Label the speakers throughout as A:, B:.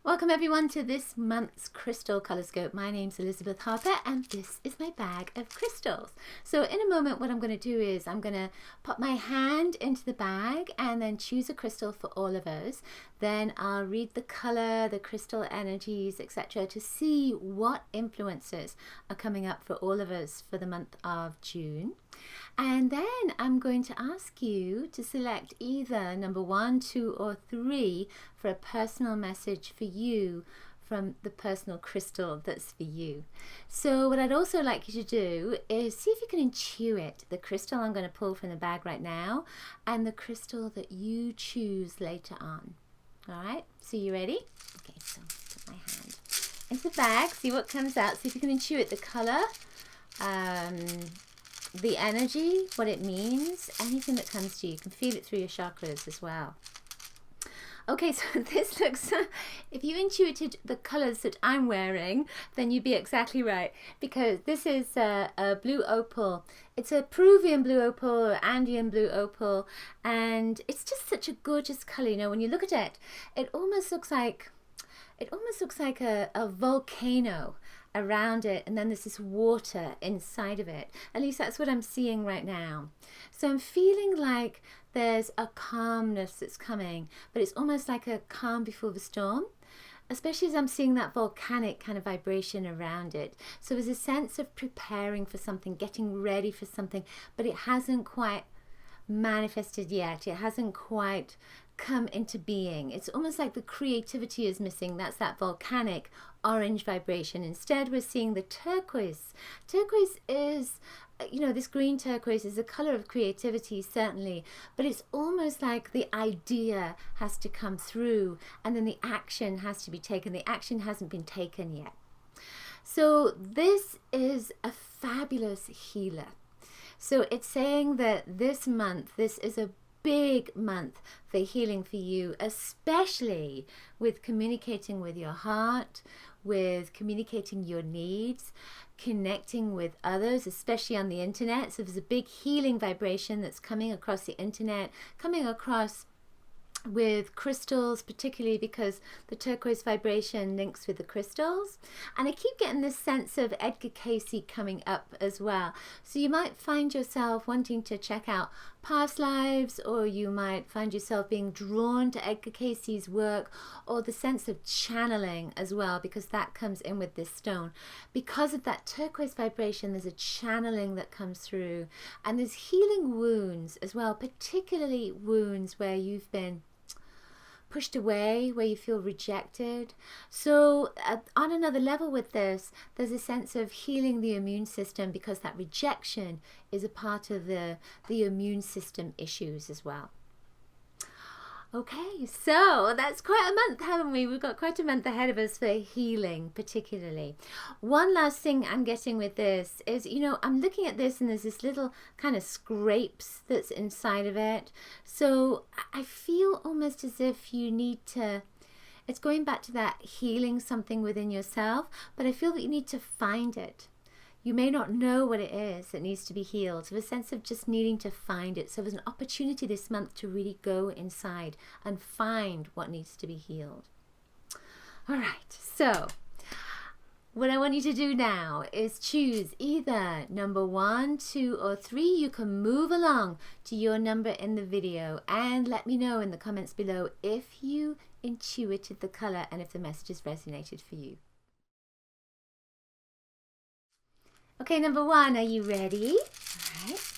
A: Welcome everyone to this month's Crystal ColorScope. My name's Elizabeth Harper and this is my bag of crystals. So in a moment what I'm going to do is I'm going to put my hand into the bag and then choose a crystal for all of us. Then I'll read the color, the crystal energies, etc. to see what influences are coming up for all of us for the month of June. And then I'm going to ask you to select either number 1, 2, or 3 for a personal message for you from the personal crystal that's for you. So what I'd also like you to do is see if you can intuit the crystal I'm going to pull from the bag right now and the crystal that you choose later on. All right, so you ready? Okay, so put my hand into the bag, see what comes out, see if you can intuit the color, the energy, what it means, anything that comes to you. You can feel it through your chakras as well. Okay, so this looks, if you intuited the colors that I'm wearing, then you'd be exactly right, because this is a blue opal. It's a Peruvian blue opal or Andean blue opal, and it's just such a gorgeous color. You know, when you look at it, it almost looks like a volcano around it, and then there's this water inside of it. At least that's what I'm seeing right now. So I'm feeling like there's a calmness that's coming, but it's almost like a calm before the storm, especially as I'm seeing that volcanic kind of vibration around it. So there's a sense of preparing for something, getting ready for something, but it hasn't quite manifested yet. It hasn't quite come into being. It's almost like the creativity is missing. That's that volcanic orange vibration. Instead, we're seeing the turquoise. Turquoise is, you know, this green turquoise is a color of creativity, certainly, but it's almost like the idea has to come through and then the action has to be taken. The action hasn't been taken yet. So this is a fabulous healer. So it's saying that this month, this is a big month for healing for you, especially with communicating with your heart, with communicating your needs, connecting with others, especially on the internet. So there's a big healing vibration that's coming across the internet, coming across with crystals, particularly because the turquoise vibration links with the crystals. And I keep getting this sense of Edgar Cayce coming up as well. So you might find yourself wanting to check out past lives, or you might find yourself being drawn to Edgar Cayce's work, or the sense of channeling as well, because that comes in with this stone. Because of that turquoise vibration, there's a channeling that comes through, and there's healing wounds as well, particularly wounds where you've been pushed away, where you feel rejected. So on another level with this, there's a sense of healing the immune system, because that rejection is a part of the immune system issues as well. Okay, so that's quite a month, haven't we? We've got quite a month ahead of us for healing, particularly. One last thing I'm getting with this is, you know, I'm looking at this and there's this little kind of scrapes that's inside of it. So I feel almost as if you need to, it's going back to that healing something within yourself, but I feel that you need to find it. You may not know what it is that needs to be healed. So a sense of just needing to find it. So there's an opportunity this month to really go inside and find what needs to be healed. All right, so what I want you to do now is choose either number 1, 2, or 3. You can move along to your number in the video and let me know in the comments below if you intuited the color and if the messages resonated for you. Okay, number 1, are you ready? All right,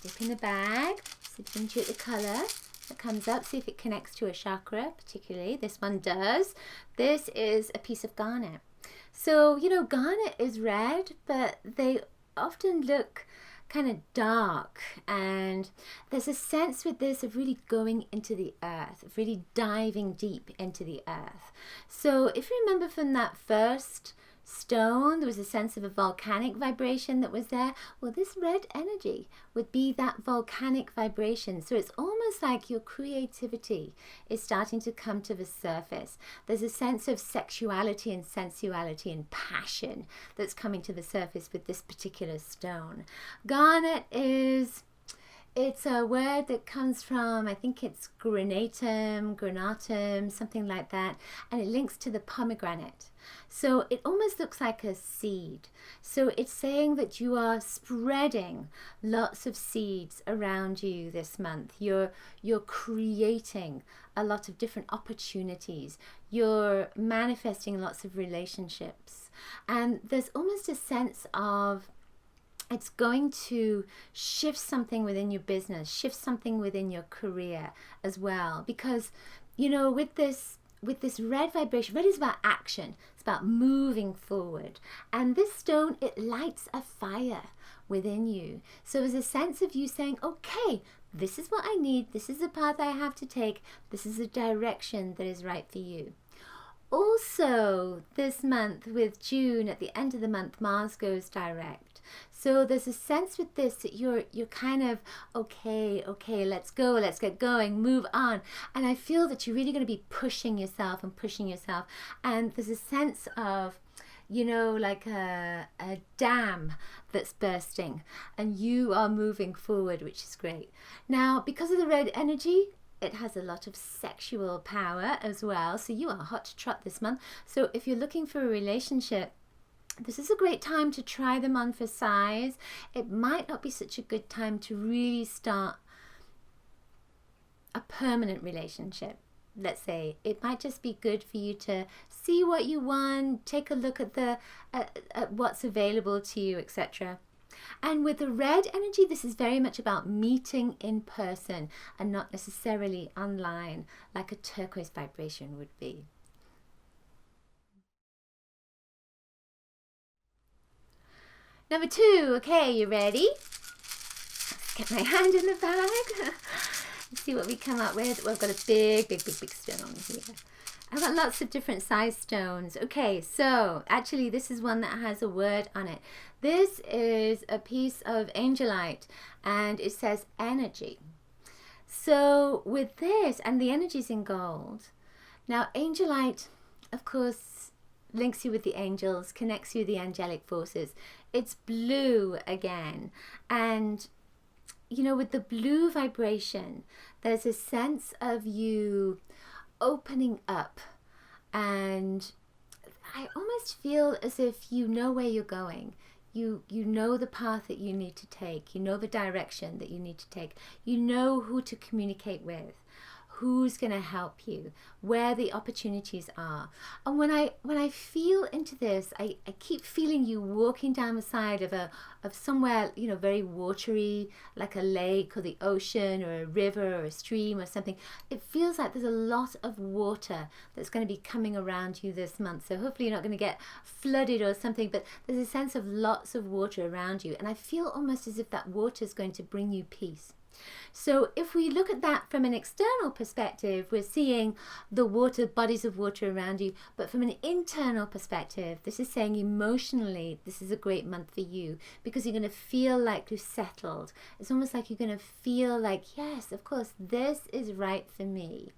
A: dip in the bag, see if you can intuit the color that comes up, see if it connects to a chakra, particularly. This one does. This is a piece of garnet. So, you know, garnet is red, but they often look kind of dark, and there's a sense with this of really going into the earth, of really diving deep into the earth. So if you remember from that first stone, there was a sense of a volcanic vibration that was there. Well, this red energy would be that volcanic vibration. So it's almost like your creativity is starting to come to the surface. There's a sense of sexuality and sensuality and passion that's coming to the surface with this particular stone. Garnet is It's a word that comes from, I think it's granatum, something like that, and it links to the pomegranate. So it almost looks like a seed. So it's saying that you are spreading lots of seeds around you this month. You're creating a lot of different opportunities. You're manifesting lots of relationships. And there's almost a sense of it's going to shift something within your business, shift something within your career as well. Because, you know, with this red vibration, red is about action. It's about moving forward. And this stone, it lights a fire within you. So there's a sense of you saying, okay, this is what I need. This is the path I have to take. This is the direction that is right for you. Also, this month with June, at the end of the month, Mars goes direct. So there's a sense with this that you're kind of, okay, let's go, let's get going, move on. And I feel that you're really going to be pushing yourself. And there's a sense of, you know, like a dam that's bursting and you are moving forward, which is great. Now, because of the red energy, it has a lot of sexual power as well. So you are hot to trot this month. So if you're looking for a relationship, this is a great time to try them on for size. It might not be such a good time to really start a permanent relationship. Let's say it might just be good for you to see what you want, take a look at at what's available to you, etc. And with the red energy, this is very much about meeting in person and not necessarily online like a turquoise vibration would be. Number 2, okay, you ready? Let's get my hand in the bag. Let's see what we come up with. Well, I've got a big stone here. I've got lots of different size stones. Okay, so actually this is one that has a word on it. This is a piece of angelite and it says energy. So with this, and the energy's in gold. Now angelite, of course, links you with the angels, connects you with the angelic forces. It's blue again. And you know, with the blue vibration, there's a sense of you opening up, and I almost feel as if you know where you're going. You know the path that you need to take. You know the direction that you need to take. You know who to communicate with, who's going to help you, where the opportunities are. And when I feel into this, I keep feeling you walking down the side of somewhere, you know, very watery, like a lake or the ocean or a river or a stream or something. It feels like there's a lot of water that's going to be coming around you this month. So hopefully you're not going to get flooded or something, but there's a sense of lots of water around you. And I feel almost as if that water is going to bring you peace. So if we look at that from an external perspective, we're seeing the water, bodies of water around you. But from an internal perspective, this is saying emotionally, this is a great month for you because you're going to feel like you're settled. It's almost like you're going to feel like, yes, of course, this is right for me.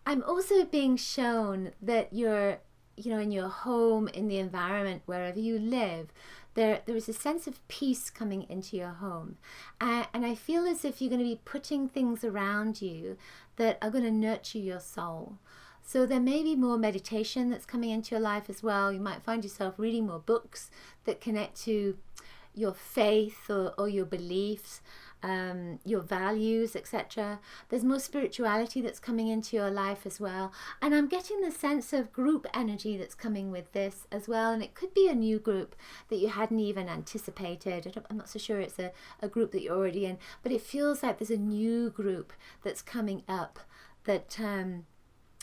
A: I'm also being shown that you're, you know, in your home, in the environment, wherever you live, there is a sense of peace coming into your home. And I feel as if you're going to be putting things around you that are going to nurture your soul. So there may be more meditation that's coming into your life as well. You might find yourself reading more books that connect to your faith or your beliefs, your values, etc. There's more spirituality that's coming into your life as well. And I'm getting the sense of group energy that's coming with this as well. And it could be a new group that you hadn't even anticipated. I'm not so sure it's a group that you're already in, but it feels like there's a new group that's coming up that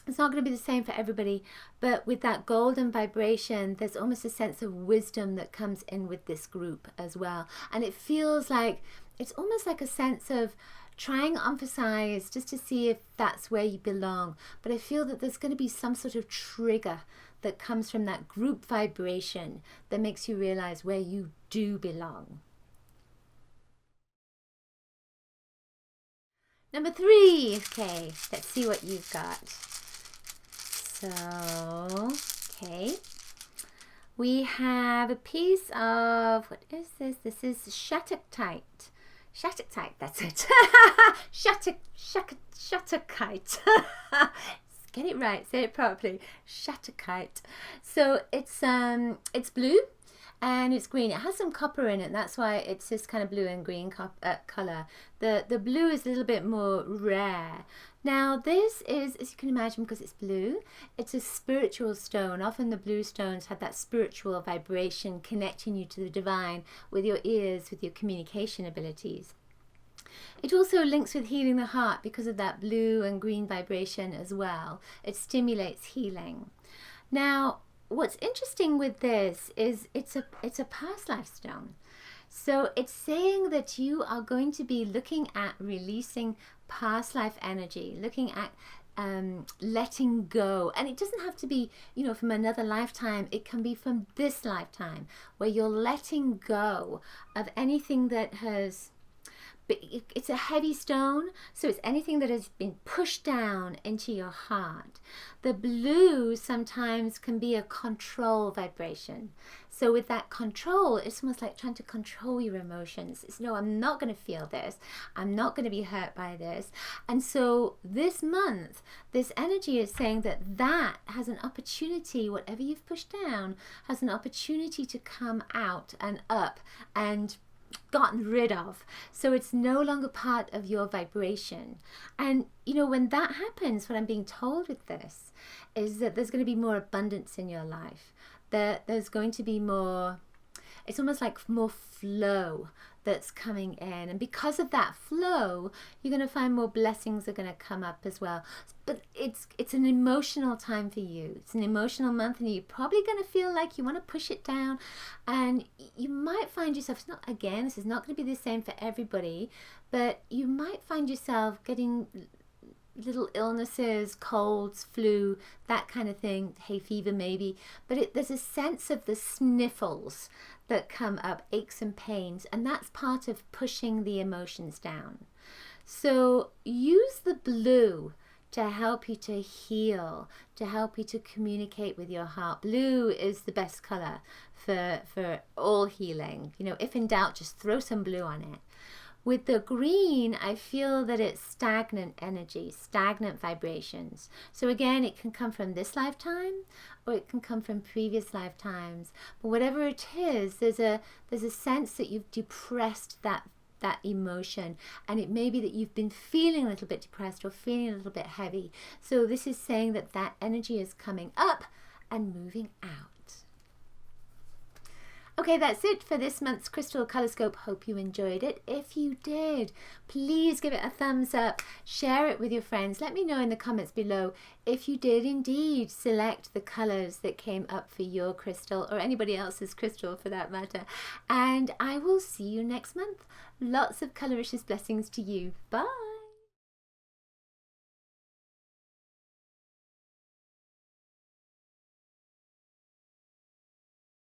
A: it's not going to be the same for everybody, but with that golden vibration, there's almost a sense of wisdom that comes in with this group as well. And it feels like, it's almost like a sense of trying on for size just to see if that's where you belong. But I feel that there's going to be some sort of trigger that comes from that group vibration that makes you realize where you do belong. Number 3, okay, let's see what you've got. So, okay, we have a piece of, what is this? This is shattuckite. Shatterkite, that's it. Shatterkite. Get it right, say it properly. Shatterkite. So it's blue and it's green. It has some copper in it. That's why it's this kind of blue and green color. The blue is a little bit more rare. Now this is, as you can imagine, because it's blue, it's a spiritual stone. Often the blue stones have that spiritual vibration connecting you to the divine with your ears, with your communication abilities. It also links with healing the heart because of that blue and green vibration as well. It stimulates healing. Now, what's interesting with this is it's a past life stone. So it's saying that you are going to be looking at releasing past life energy, looking at letting go. And it doesn't have to be, you know, from another lifetime. It can be from this lifetime, where you're letting go of anything that has... It's a heavy stone, so it's anything that has been pushed down into your heart. The blue sometimes can be a control vibration. So with that control, it's almost like trying to control your emotions. It's, no, I'm not going to feel this. I'm not going to be hurt by this. And so this month, this energy is saying that that has an opportunity, whatever you've pushed down, has an opportunity to come out and up and gotten rid of. So it's no longer part of your vibration. And you know, when that happens, what I'm being told with this is that there's going to be more abundance in your life, that there's going to be more, it's almost like more flow that's coming in, and because of that flow, you're going to find more blessings are going to come up as well. But it's an emotional time for you. It's an emotional month, and you're probably going to feel like you want to push it down, and you might find yourself, it's not, again, this is not going to be the same for everybody, but you might find yourself getting little illnesses, colds, flu, that kind of thing, hay fever maybe, but there's a sense of the sniffles that come up, aches and pains, and that's part of pushing the emotions down. So use the blue to help you to heal, to help you to communicate with your heart. Blue is the best color for all healing. You know, if in doubt, just throw some blue on it. With the green, I feel that it's stagnant energy, stagnant vibrations. So again, it can come from this lifetime, or it can come from previous lifetimes. But whatever it is, there's a sense that you've depressed that emotion, and it may be that you've been feeling a little bit depressed or feeling a little bit heavy. So this is saying that that energy is coming up and moving out. Okay, that's it for this month's Crystal ColorScope. Hope you enjoyed it. If you did, please give it a thumbs up. Share it with your friends. Let me know in the comments below if you did indeed select the colors that came up for your crystal, or anybody else's crystal for that matter. And I will see you next month. Lots of coloricious blessings to you. Bye.